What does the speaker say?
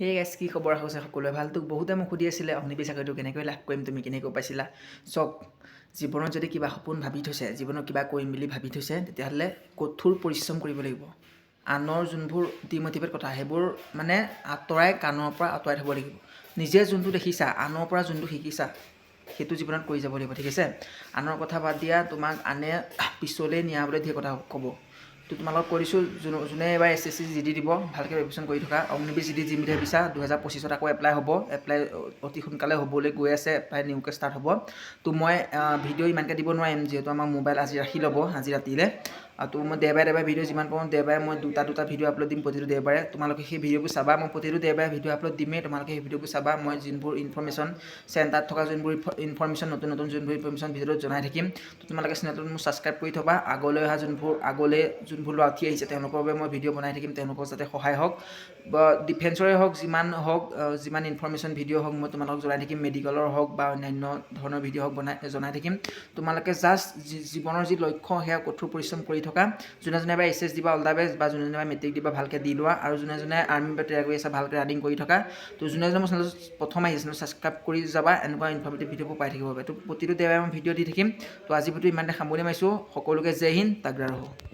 সেই গাইছ কি খবৰ হৈছে সকলোৱে ভাল তোক বহুতে মোক সুধি আছিলে অগ্নিবীৰ চাকৰিটো কেনেকৈ লাভ কৰিম তুমি কেনেকৈ পাইছিলা চব জীৱনত যদি কিবা সপোন ভাবি থৈছে জীৱনত কিবা কৰিম বুলি ভাবি থৈছে তেতিয়াহ'লে কঠোৰ পৰিশ্ৰম কৰিব লাগিব আনৰ যোনবোৰ ডিমোটিভেট কথা সেইবোৰ মানে আঁতৰাই কাণৰ পৰা আঁতৰাই থ'ব লাগিব নিজে যোনটো দেখিছা আনৰ পৰা যোনটো শিকিছা সেইটো জীৱনত কৰি যাব লাগিব ঠিক আছে আনৰ কথা বাদ দিয়া তোমাক আনে পিছলৈ নিয়াবলৈ ধেৰ কথা ক'ব তো তোমালোকক কৈ দিছোঁ যোনে এবাৰ SSC GD দিব ভালকৈ প্ৰিপেৰেশ্যন কৰি থকা অগ্নিবীৰ GD দিম বুলি ভাবিছা 2025ত আকৌ এপ্লাই হ'ব এপ্লাই অতি সোনকালে হ'বলৈ গৈ আছে এপ্লাই নিউকৈ ষ্টাৰ্ট হ'ব তো মই ভিডিঅ' ইমানকৈ দিব নোৱাৰিম যিহেতু আমাৰ মোবাইল আজি ৰাখি ল'ব আজি ৰাতিলৈ তো মই দেওবাৰে ভিডিঅ' যিমান পাৰোঁ দেওবাৰে মই দুটা ভিডিঅ' আপলোড দিম প্ৰতিটো দেওবাৰে তোমালোকে সেই ভিডিঅ'বোৰ চাবা মই প্ৰতিটো দেওবাৰে ভিডিঅ' আপলোড দিমেই তোমালোকে সেই ভিডিঅ'বোৰ চাবা মই যোনবোৰ ইনফৰ্মেশ্যন চেণ্টাৰত থকা যোনবোৰ ইনফৰ্মেশ্যন নতুন যোনবোৰ ইনফৰ্মেশ্যন ভিডিঅ'ত জনাই থাকিম তো তোমালোকে চেনেলটোত মোৰ ছাবস্ক্ৰাইব কৰি থ'বা আগলৈ অহা যোনবোৰ ল'ৰা উঠি আহিছে তেওঁলোকৰ বাবে মই ভিডিঅ' বনাই থাকিম তেওঁলোকৰ যাতে সহায় হওক বা ডিফেন্সৰে হওক যিমান ইনফৰ্মেশ্যন ভিডিঅ' হওক মই তোমালোকক জনাই থাকিম মেডিকেলৰ হওক বা অন্যান্য ধৰণৰ ভিডিঅ' হওক জনাই থাকিম তোমালোকে জাষ্ট জীৱনৰ যি লক্ষ্য সেয়া কঠোৰ পৰিশ্ৰম কৰি থকা যোনে এবাৰ SS দিবা অল দ্য বেষ্ট বা যোনে এবাৰ মেট্ৰিক দিবা ভালকৈ দি লোৱা আৰু যোনে আৰ্মি বা ট্ৰেক কৰি আছে ভালকৈ ৰানিং কৰি থকা তো যোনে মোৰ চেনেল প্ৰথম আহিছে ছাবস্ক্ৰাইব কৰি যাবা এনেকুৱা ইনফৰ্মেটিভ ভিডিঅ'বোৰ পাই থাকিব বাবে তো প্ৰতিটো দেওবাৰে মই ভিডিঅ' দি থাকিম তো আজি ভিডিঅ' ইমানতে সামৰণি মাৰিছোঁ সকলোকে জয় হিন্দ তাগৰা ৰহো